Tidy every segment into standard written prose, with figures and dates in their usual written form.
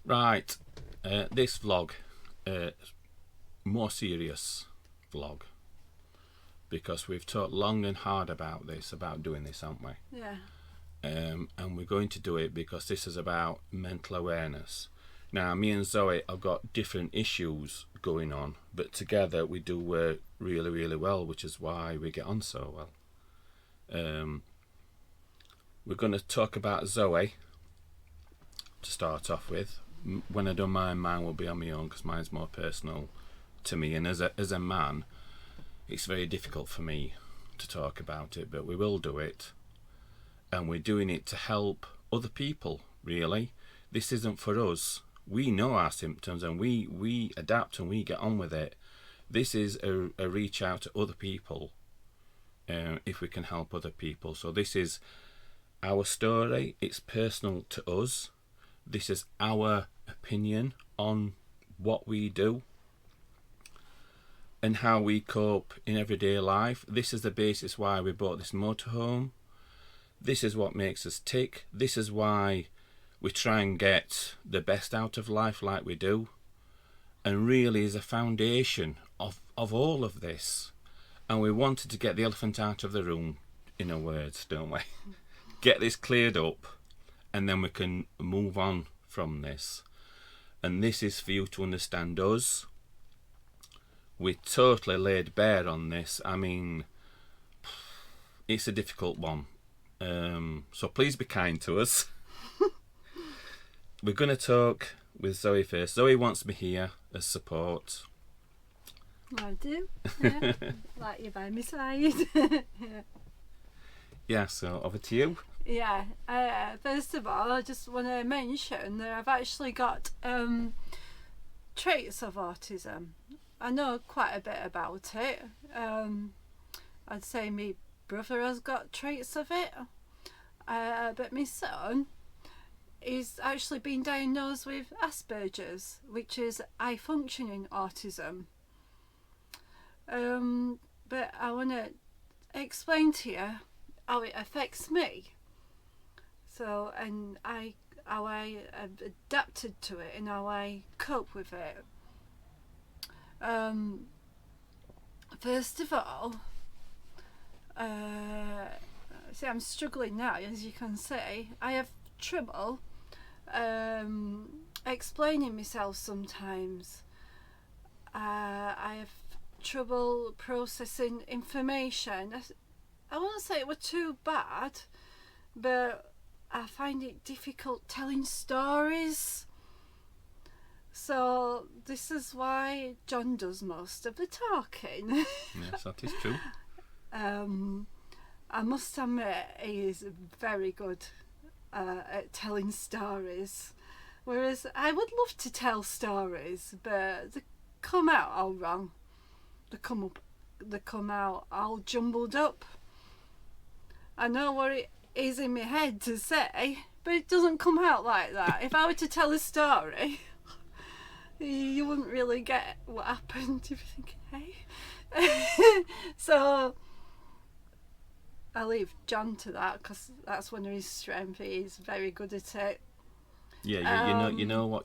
Right, this vlog, more serious vlog, because we've talked long and hard about doing this, haven't we? Yeah. And we're going to do it because this is about mental awareness. Now, me and Zoe have got different issues going on, but together we do work really, really well, which is why we get on so well. We're going to talk about Zoe to start off with. When I do mine will be on my own because mine's more personal to me. And as a man, it's very difficult for me to talk about it, but we will do it. And we're doing it to help other people, really. This isn't for us. We know our symptoms and we adapt and we get on with it. This is a reach out to other people if we can help other people. So this is our story. It's personal to us. This is our opinion on what we do and how we cope in everyday life. This is the basis why we bought this motorhome. This is what makes us tick. This is why we try and get the best out of life like we do. And really is a foundation of all of this. And we wanted to get the elephant out of the room, in a words, don't we? Get this cleared up, and then we can move on from this. And this is for you to understand us. We totally laid bare on this. I mean, it's a difficult one. So please be kind to us. We're going to talk with Zoe first. Zoe wants me here as support. I do. Yeah. Like you by my side. Yeah. Yeah, so over to you. Yeah. First of all, I just want to mention that I've actually got traits of autism. I know quite a bit about it. I'd say my brother has got traits of it. But my son is actually been diagnosed with Asperger's, which is high functioning autism. But I want to explain to you how it affects me. So, and how I have adapted to it and how I cope with it. First of all, see, I'm struggling now, as you can see. I have trouble explaining myself sometimes. I have trouble processing information. I won't say it were too bad, but I find it difficult telling stories. So this is why John does most of the talking. Yes, that is true. I must admit he is very good at telling stories, whereas I would love to tell stories, but they come out all wrong. They come out all jumbled up. I know what it is in my head to say, but it doesn't come out like that. If I were to tell a story, you wouldn't really get what happened. If you think, hey, so I leave John to that because that's one of his strengths. He's very good at it. Yeah, you know what,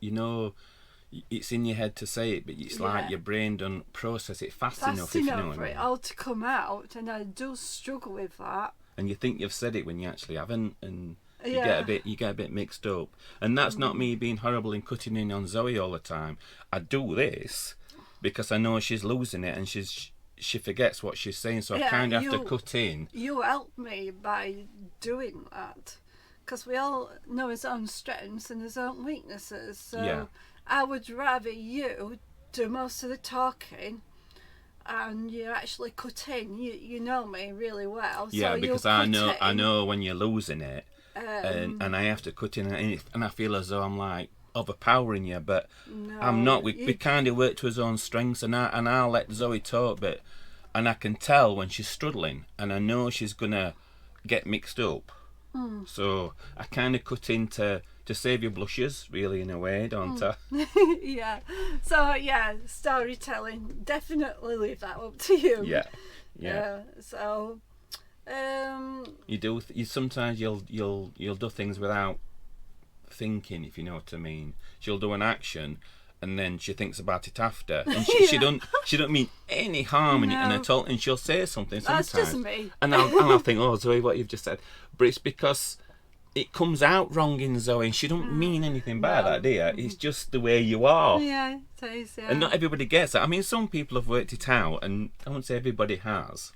it's in your head to say it, but it's like your brain don't process it fast enough. If you know what I for mean. it all to come out, and I do struggle with that. And you think you've said it when you actually haven't, and you Yeah. get a bit mixed up. And that's not me being horrible and cutting in on Zoe all the time. I do this because I know she's losing it and she forgets what she's saying, so I kind of have to cut in. You help me by doing that, because we all know his own strengths and his own weaknesses. So Yeah. I would rather you do most of the talking, and you actually cut in. You know me really well. So Yeah, because I know when you're losing it, and I have to cut in, and I feel as though I'm like overpowering you, but no, I'm not. We kind of work to his own strengths, and I'll let Zoe talk, and I can tell when she's struggling, and I know she's gonna get mixed up. So I kind of cut in to save your blushes, really, in a way, don't I? Yeah. So yeah, storytelling, definitely leave that up to you. Yeah. So You do. You sometimes you'll do things without thinking, if you know what I mean. She'll do an action, and then she thinks about it after, and she don't mean any harm in it at all, and she'll say something sometimes. That's just me. And I'll think, oh Zoe, what you've just said, but it's because it comes out wrong in Zoe, and she don't mean anything by that, do you? It's just the way you are. Yeah, it is, yeah. And not everybody gets that. I mean, some people have worked it out, and I won't say everybody has.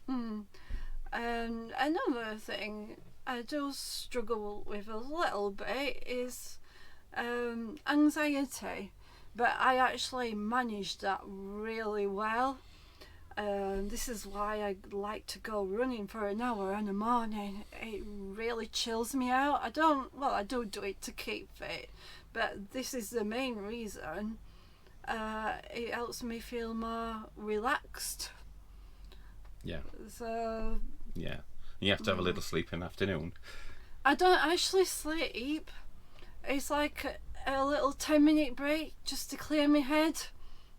Another thing I do struggle with a little bit is anxiety, but I actually managed that really well. This is why I like to go running for an hour in the morning. It really chills me out. I do it to keep fit, but this is the main reason. It helps me feel more relaxed. Yeah. So. Yeah. You have to have a little sleep in the afternoon. I don't actually sleep. It's like a little 10-minute break just to clear my head.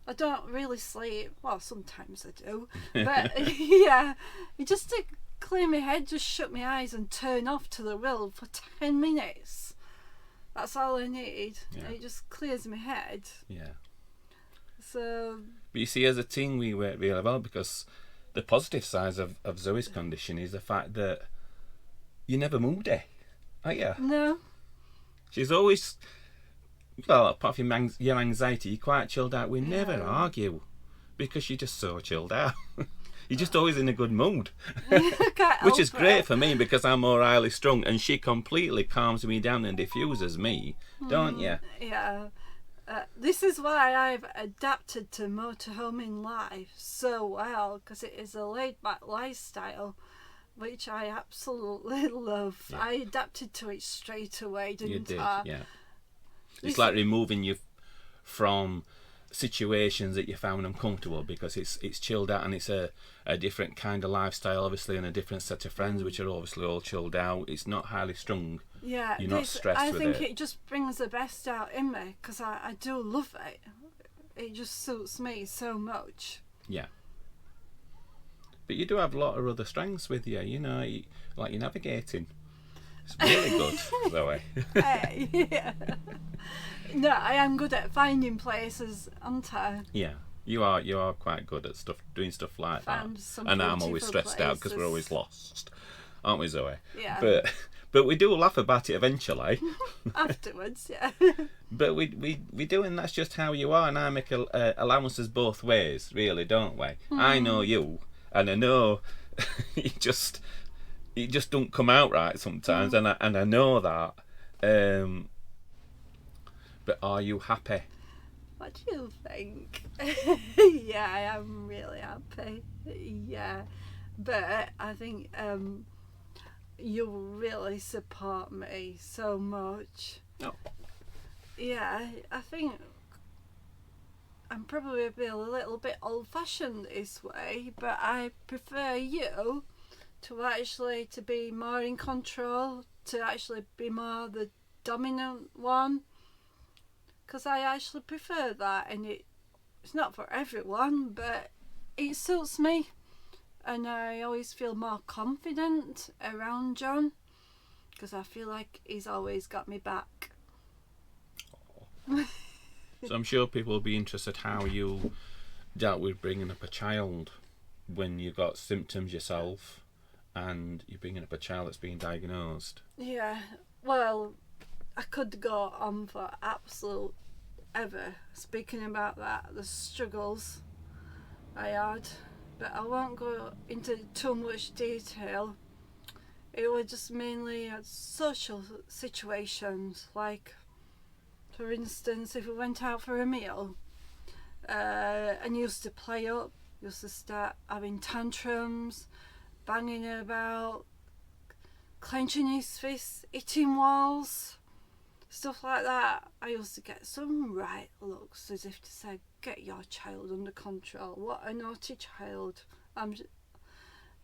I don't really sleep. Well, sometimes I do. But yeah, just to clear my head, just shut my eyes and turn off to the will for 10 minutes. That's all I need. Yeah. It just clears my head. Yeah. So. But you see, as a team, we work really well, because the positive side of Zoe's condition is the fact that you're never moody, are you? No. She's always, well, apart from your anxiety, you're quite chilled out. We never argue, because you're just so chilled out. You're just always in a good mood. Which is great for me, because I'm more highly strung, and she completely calms me down and diffuses me, don't you? Yeah. This is why I've adapted to motorhoming life so well, because it is a laid-back lifestyle, which I absolutely love. Yeah. I adapted to it straight away, didn't You did, I? yeah. It's like removing you from situations that you found uncomfortable, because it's chilled out, and it's a different kind of lifestyle, obviously, and a different set of friends, which are obviously all chilled out. It's not highly strung. Yeah, you're not stressed with it. I think it just brings the best out in me, because I do love it. It just suits me so much. Yeah. But you do have a lot of other strengths with you, like your navigating. It's really good, Zoe. Yeah. No, I am good at finding places, aren't I? Yeah, you are quite good at doing stuff like that. And I'm always stressed out because we're always lost, aren't we, Zoe? Yeah. But we do laugh about it eventually. Afterwards, yeah. But we do, and that's just how you are. And I make allowances both ways, really, don't we? I know you, and I know it just don't come out right sometimes, and I know that. But are you happy? What do you think? Yeah, I am really happy. Yeah, but I think you really support me so much. Oh. Yeah, I think I'm probably a little bit old-fashioned this way, but I prefer you to be more in control, to actually be more the dominant one, because I actually prefer that, and it's not for everyone, but it suits me. And I always feel more confident around John, because I feel like he's always got me back. So I'm sure people will be interested how you dealt with bringing up a child when you got symptoms yourself, and you're bringing up a child that's been diagnosed. Yeah, well, I could go on for absolute ever speaking about that, the struggles I had. But I won't go into too much detail. It was just mainly social situations, like, for instance, if we went out for a meal and used to play up, used to start having tantrums, banging about, clenching his fists, hitting walls, stuff like that. I used to get some right looks, as if to say, get your child under control. What a naughty child. I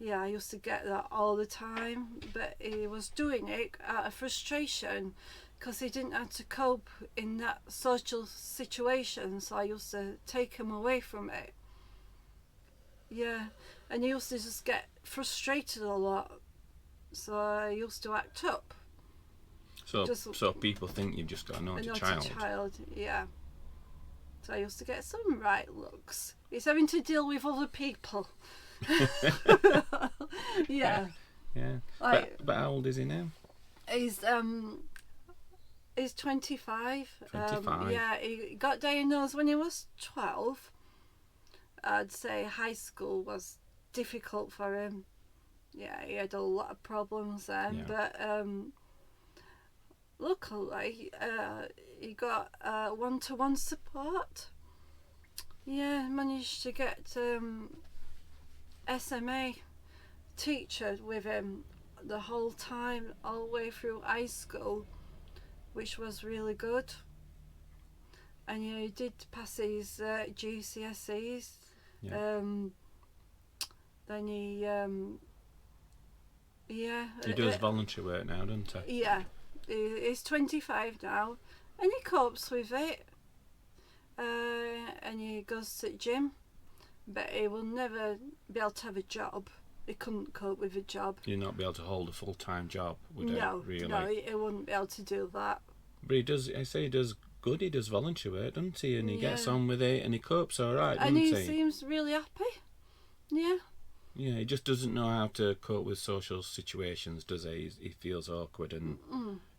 used to get that all the time, but he was doing it out of frustration because he didn't have to cope in that social situation, so I used to take him away from it. Yeah, and he used to just get frustrated a lot, so I used to act up. So, just so people think you've just got a a naughty naughty child. child. Yeah. So I used to get some right looks. It's having to deal with other people. Yeah. Yeah. Like, But how old is he now? he's 25. 25. Yeah, he got diagnosed when he was 12. I'd say high school was difficult for him. Yeah, he had a lot of problems then, Yeah. but luckily he got one-to-one support. Yeah, managed to get SMA teacher with him the whole time, all the way through high school, which was really good. And he did pass his GCSEs. Yeah. Then he yeah. He does voluntary work now, doesn't he? Yeah, he's 25 now, and he copes with it. And he goes to the gym, but he will never be able to have a job. He couldn't cope with a job. You'd not be able to hold a full-time job, would No, it, really? no, he wouldn't be able to do that. But he does, I say he does good, he does voluntary work, doesn't he? And he gets Yeah. on with it, and he copes alright, And doesn't he he? seems really happy. Yeah. Yeah, he just doesn't know how to cope with social situations, does he? He feels awkward, and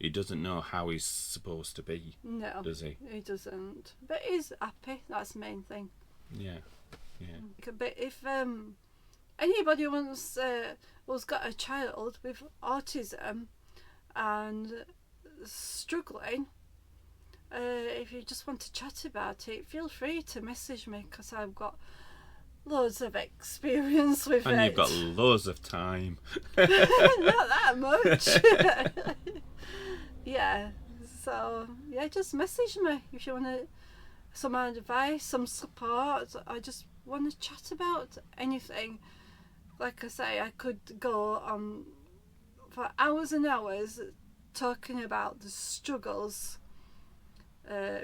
he doesn't know how he's supposed to be, No, does he? he doesn't. But he's happy. That's the main thing. Yeah, yeah. But if anybody wants who's got a child with autism and struggling, if you just want to chat about it, feel free to message me, because I've got loads of experience with And it. you've got loads of time. Not that much. Yeah. So yeah, just message me if you want some advice, some support. I just want to chat about anything. Like I say, I could go on for hours and hours talking about the struggles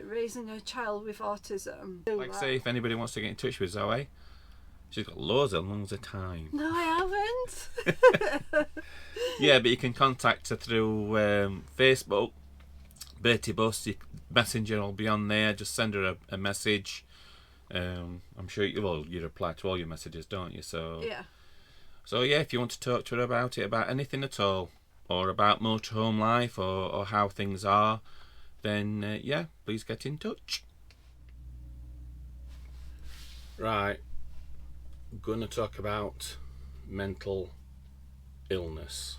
raising a child with autism. Like say, if anybody wants to get in touch with Zoe, she's got loads of time. No, I haven't. Yeah, but you can contact her through Facebook, Bertie Bus. Messenger will be on there. Just send her a message. I'm sure you reply to all your messages, don't you? So Yeah. So yeah, if you want to talk to her about it, about anything at all, or about motorhome life, or how things are, then yeah, please get in touch. Right, I'm going to talk about mental illness.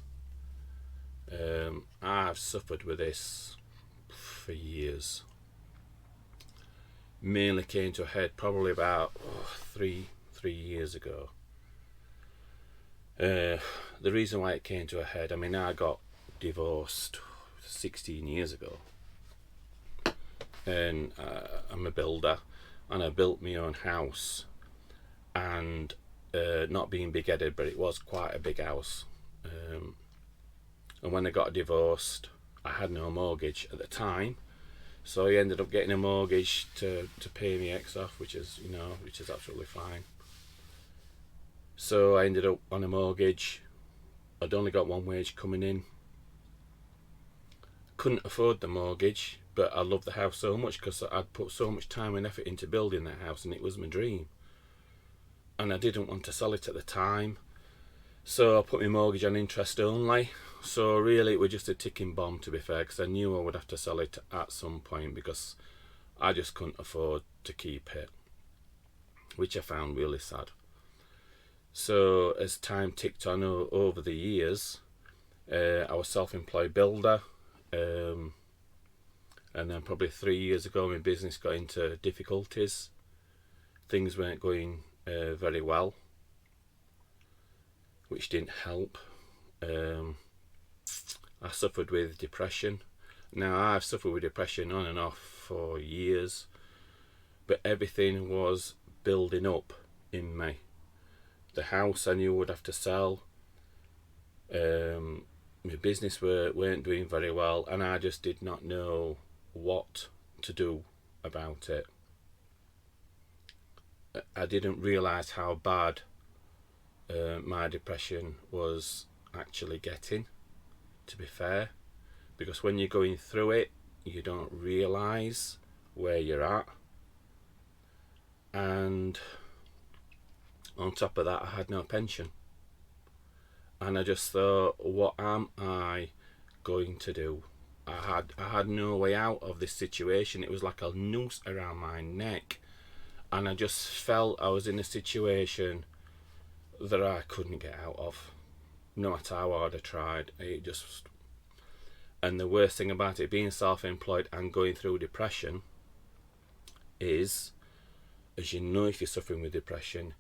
I've suffered with this for years. Mainly came to a head probably about 3 years ago. The reason why it came to a head, I mean, I got divorced 16 years ago, and I'm a builder, and I built my own house, and not being big-headed, but it was quite a big house. And when I got divorced, I had no mortgage at the time, so I ended up getting a mortgage to pay my ex off, which is absolutely fine. So I ended up on a mortgage. I'd only got one wage coming in. Couldn't afford the mortgage, but I loved the house so much because I'd put so much time and effort into building that house, and it was my dream. And I didn't want to sell it at the time, so I put my mortgage on interest only. So really it was just a ticking bomb, to be fair, because I knew I would have to sell it at some point because I just couldn't afford to keep it, which I found really sad. So as time ticked on over the years, I was self-employed builder, and then probably 3 years ago my business got into difficulties. Things weren't going very well, which didn't help. I suffered with depression. Now, I've suffered with depression on and off for years, but everything was building up in me. The house I knew I would have to sell. My business weren't doing very well, and I just did not know what to do about it. I didn't realise how bad my depression was actually getting, to be fair, because when you're going through it, you don't realise where you're at. And on top of that, I had no pension. And I just thought, what am I going to do? I had no way out of this situation. It was like a noose around my neck. And I just felt I was in a situation that I couldn't get out of. No matter how hard I tried. And the worst thing about it, being self-employed and going through depression, is, as you know, if you're suffering with depression,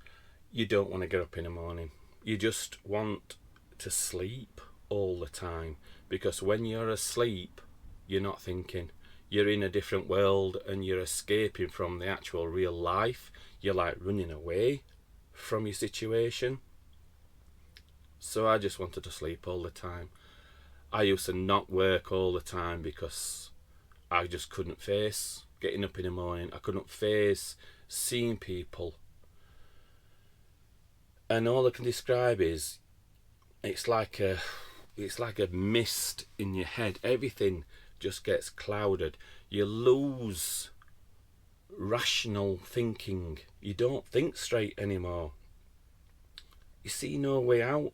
you don't want to get up in the morning. You just want to sleep all the time, because when you're asleep, you're not thinking. You're in a different world and you're escaping from the actual real life. You're like running away from your situation. So I just wanted to sleep all the time. I used to not work all the time because I just couldn't face getting up in the morning. I couldn't face seeing people. And all I can describe is, it's like a mist in your head. Everything just gets clouded. You lose rational thinking. You don't think straight anymore. You see no way out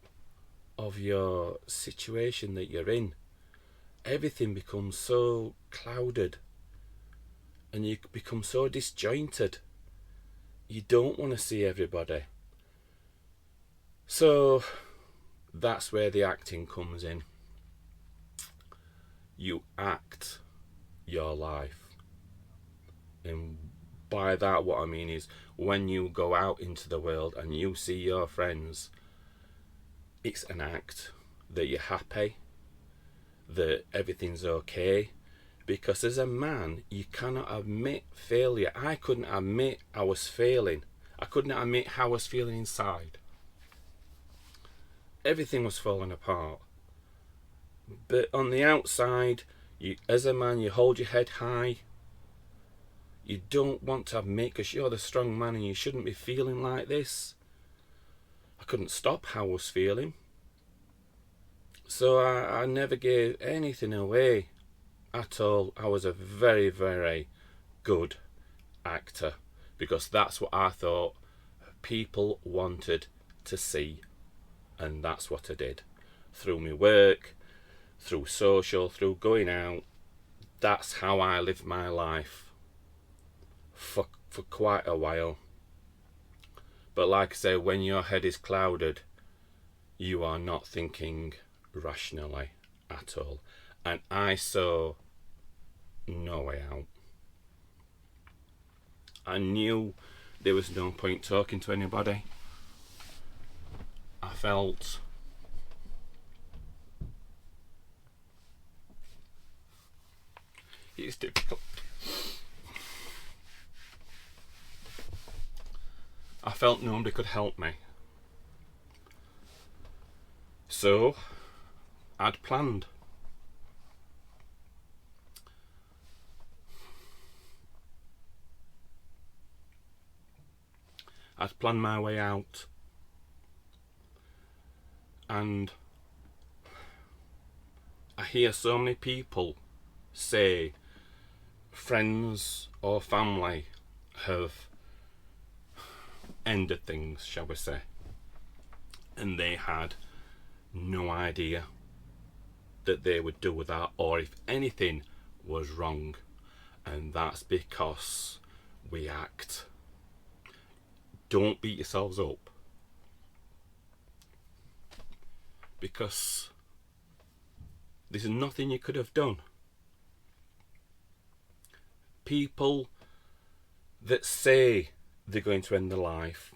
of your situation that you're in. Everything becomes so clouded and you become so disjointed. You don't want to see everybody. So that's where the acting comes in. You act your life. And by that, what I mean is, when you go out into the world and you see your friends, it's an act that you're happy, that everything's okay. Because as a man, you cannot admit failure. I couldn't admit I was failing. I couldn't admit how I was feeling inside. Everything was falling apart. But on the outside, as a man, you hold your head high. You don't want to admit, because you're the strong man and you shouldn't be feeling like this. I couldn't stop how I was feeling. So I never gave anything away at all. I was a very, very good actor, because that's what I thought people wanted to see. And that's what I did. Through my work, through social, through going out. That's how I lived my life for quite a while. But like I say, when your head is clouded, you are not thinking rationally at all. And I saw no way out. I knew there was no point talking to anybody. I felt it's difficult. I felt nobody could help me. So I'd planned. I'd planned my way out. And I hear so many people say friends or family have ended things, shall we say, and they had no idea that they would do with that, or if anything was wrong. And that's because we act. Don't beat yourselves up, because there's nothing you could have done. People that say they're going to end their life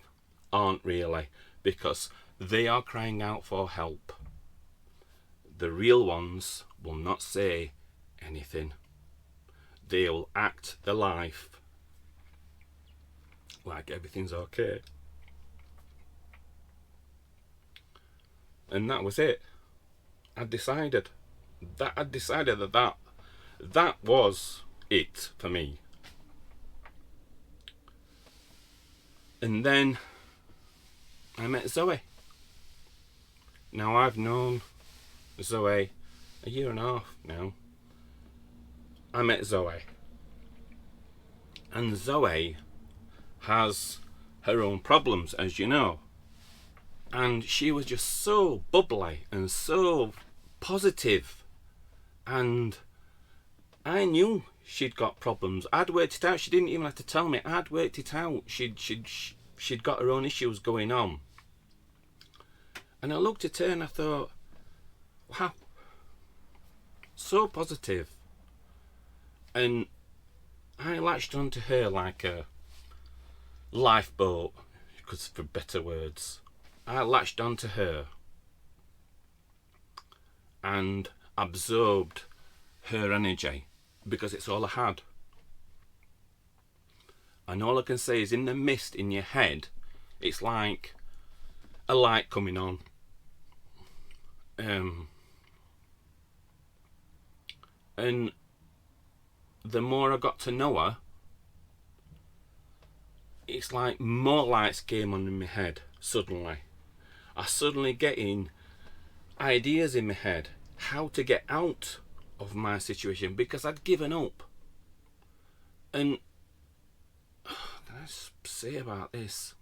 aren't really, because they are crying out for help. The real ones will not say anything. They will act their life like everything's okay. And that was it. I decided that was it for me. And then I met Zoe. Now I've known Zoe a year and a half now. I met Zoe. And Zoe has her own problems, as you know. And she was just so bubbly and so positive. And I knew she'd got problems. I'd worked it out. She didn't even have to tell me. I'd worked it out. She'd got her own issues going on. And I looked at her and I thought, wow, so positive. And I latched onto her like a lifeboat, because for better words. I latched onto her and absorbed her energy, because it's all I had. And all I can say is, in the mist in your head, it's like a light coming on. And the more I got to know her, it's like more lights came on in my head suddenly. I suddenly getting ideas in my head how to get out of my situation, because I'd given up. And can I say about this?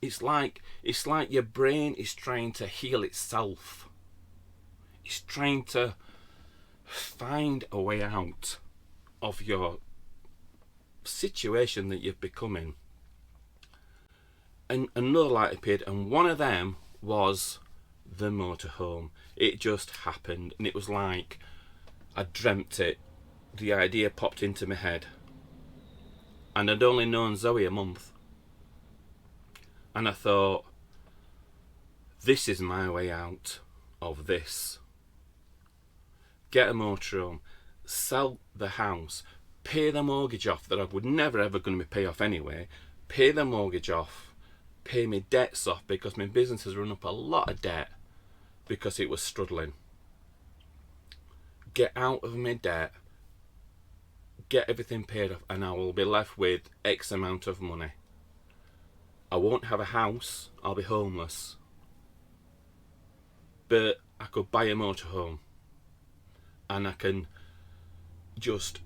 It's like your brain is trying to heal itself. It's trying to find a way out of your situation that you've become in. And another light appeared, and one of them was the motorhome. It just happened, and it was like I dreamt it. The idea popped into my head, and I'd only known Zoe a month. And I thought, this is my way out of this. Get a motorhome, sell the house, pay the mortgage off that I would never ever going to pay off anyway, pay the mortgage off, pay my debts off, because my business has run up a lot of debt because it was struggling. Get out of my debt, get everything paid off, and I will be left with X amount of money. I won't have a house, I'll be homeless. But I could buy a motorhome, and I can just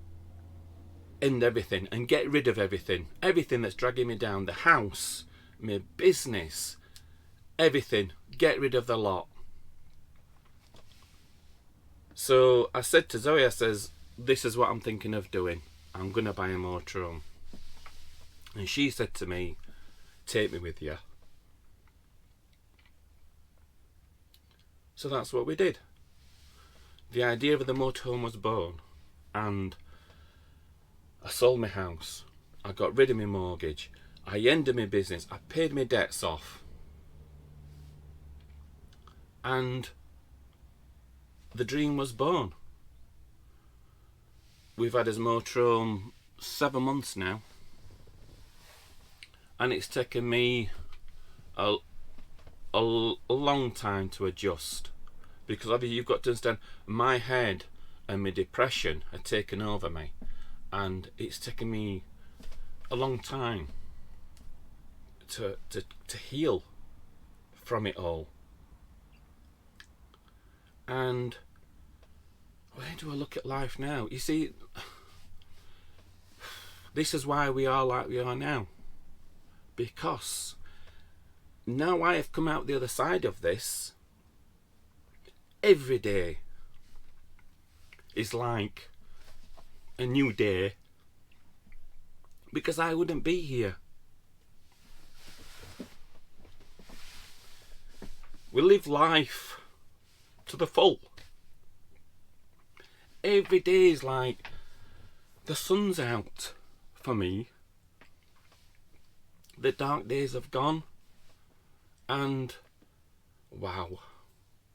end everything and get rid of everything that's dragging me down. The house, my business, everything. Get rid of the lot. So I said to Zoe, I says, this is what I'm thinking of doing. I'm going to buy a motorhome. And she said to me, take me with you. So that's what we did. The idea of the motorhome was born, and I sold my house. I got rid of my mortgage. I ended my business. I paid my debts off. And the dream was born. We've had his motorhome 7 months now. And it's taken me a long time to adjust. Because obviously you've got to understand, my head and my depression had taken over me. And it's taken me a long time to heal from it all. And where do I look at life now? You see, this is why we are like we are now. Because now I have come out the other side of this, every day is like a new day, because I wouldn't be here. We live life to the full. Every day is like the sun's out for me. The dark days have gone, and wow,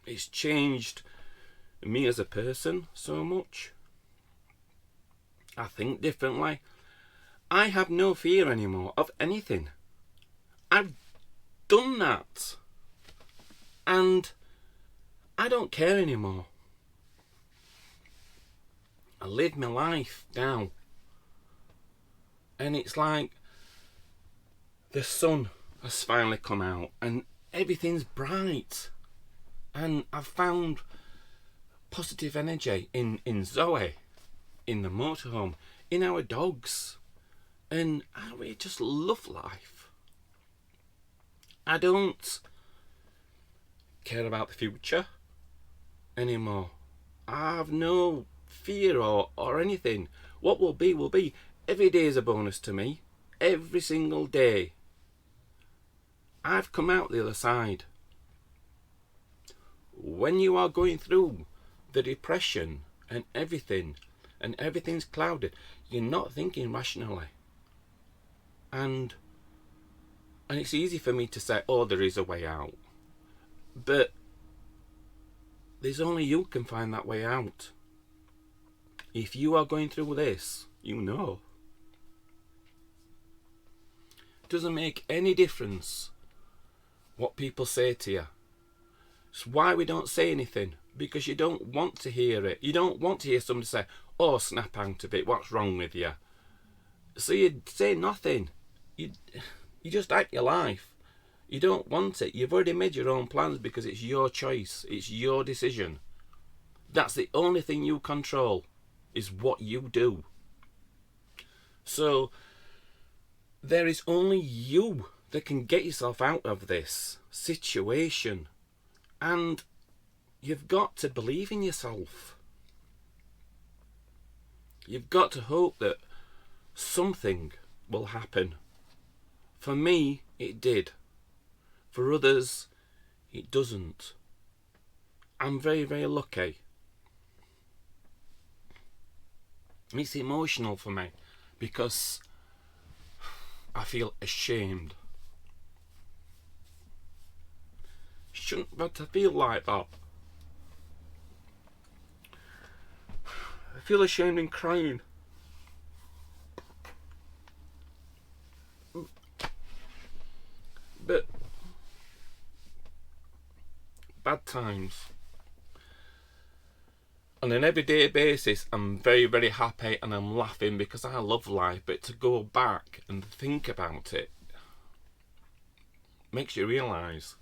it's changed me as a person so much. I think differently. I have no fear anymore of anything. I've done that, and I don't care anymore. I live my life now, and it's like the sun has finally come out and everything's bright, and I've found positive energy in Zoe, in the motorhome, in our dogs. And we just love life. I don't care about the future anymore. I have no fear or anything. What will be will be. Every day is a bonus to me. Every single day. I've come out the other side. When you are going through the depression and everything's clouded, you're not thinking rationally. And it's easy for me to say, oh, there is a way out. But there's only you can find that way out. If you are going through this, you know. It doesn't make any difference what people say to you. It's why we don't say anything, because you don't want to hear it. You don't want to hear somebody say, oh, snap out of it, what's wrong with you? So you say nothing. You just act your life. You don't want it. You've already made your own plans because it's your choice. It's your decision. That's the only thing you control, is what you do. So there is only you that can get yourself out of this situation. And you've got to believe in yourself. You've got to hope that something will happen. For me, it did. For others, it doesn't. I'm very, very lucky. It's emotional for me because I feel ashamed. Shouldn't have to feel like that. I feel ashamed and crying. But bad times. On an everyday basis, I'm very, very happy and I'm laughing because I love life. But to go back and think about it makes you realise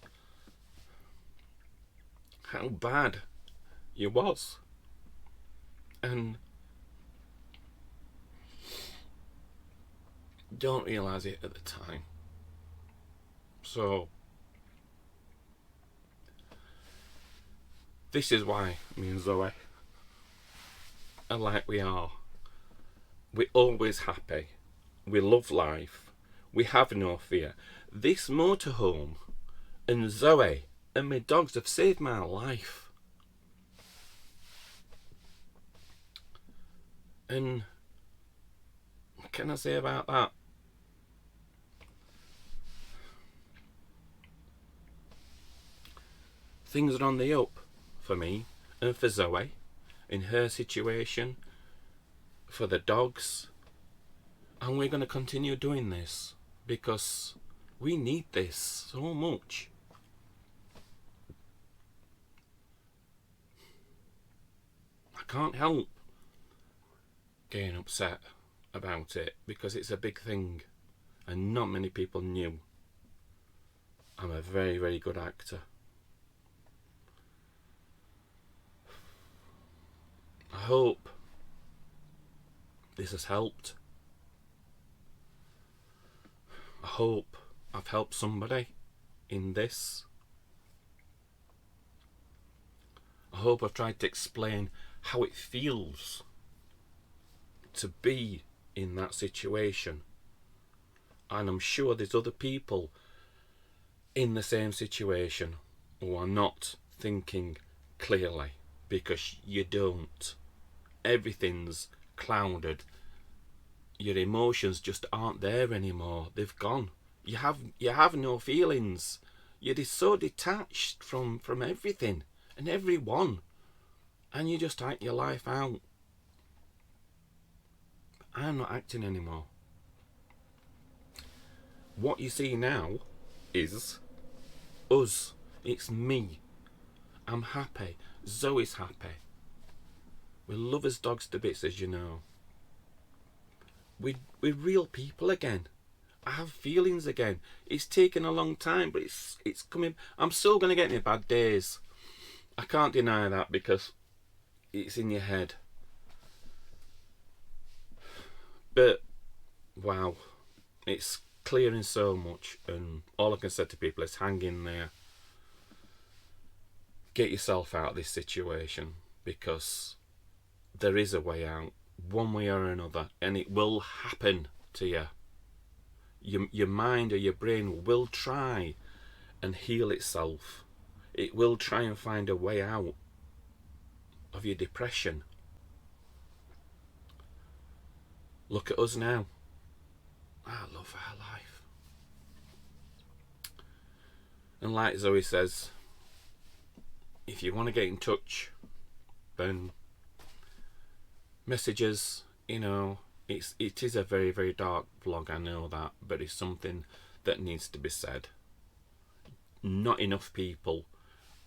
how bad you was. And don't realise it at the time. So this is why me and Zoe are like we are. We're always happy. We love life. We have no fear. This motorhome and Zoe and my dogs have saved my life. And what can I say about that? Things are on the up for me and for Zoe in her situation, for the dogs, and we're going to continue doing this because we need this so much. I can't help getting upset about it because it's a big thing and not many people knew I'm a very, very good actor. I hope this has helped. I hope I've helped somebody in this. I hope I've tried to explain how it feels to be in that situation. And I'm sure there's other people in the same situation who are not thinking clearly, because you don't. Everything's clouded. Your emotions just aren't there anymore. They've gone. You have no feelings. You're just so detached from everything and everyone, and you just act your life out. I'm not acting anymore. What you see now is us. It's me. I'm happy. Zoe's happy. We love as dogs to bits, as you know. We're real people again. I have feelings again. It's taken a long time, but it's coming. I'm still going to get my bad days. I can't deny that because it's in your head. But wow, it's clearing so much, and all I can say to people is hang in there. Get yourself out of this situation, because there is a way out, one way or another, and it will happen to you. Your mind or your brain will try and heal itself. It will try and find a way out of your depression. Look at us now. I love our life. And like Zoe says, if you want to get in touch, then messages, it is a very, very dark vlog, I know that, but it's something that needs to be said. Not enough people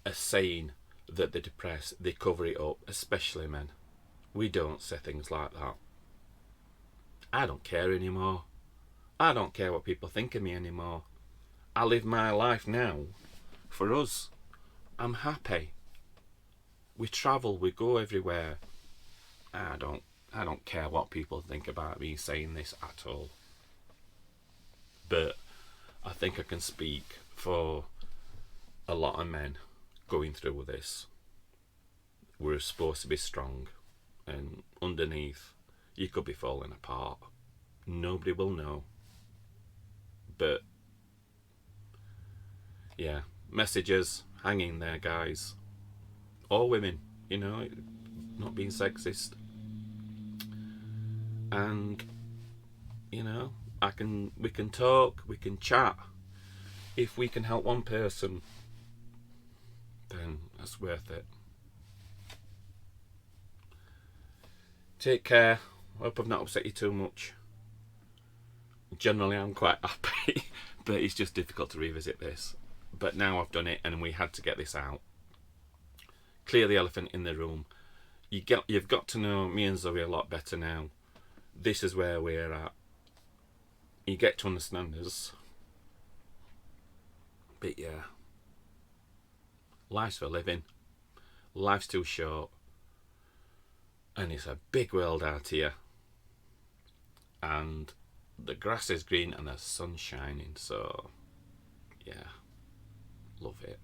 are saying that they're depressed. They cover it up, especially men. We don't say things like that. I don't care anymore. I don't care what people think of me anymore. I live my life now for us. I'm happy. We travel, we go everywhere. I don't care what people think about me saying this at all. But I think I can speak for a lot of men going through this. We're supposed to be strong, and underneath you could be falling apart. Nobody will know. But yeah, messages, hang in there, guys. Or women, not being sexist. And we can talk, we can chat. If we can help one person, then that's worth it. Take care. Hope I've not upset you too much. Generally I'm quite happy, but it's just difficult to revisit this. But now I've done it, and we had to get this out. Clear the elephant in the room. You've got to know me and Zoe a lot better now. This is where we're at. You get to understand us. But yeah, life's for living. Life's too short. And it's a big world out here. And the grass is green and the sun's shining. So, yeah, love it.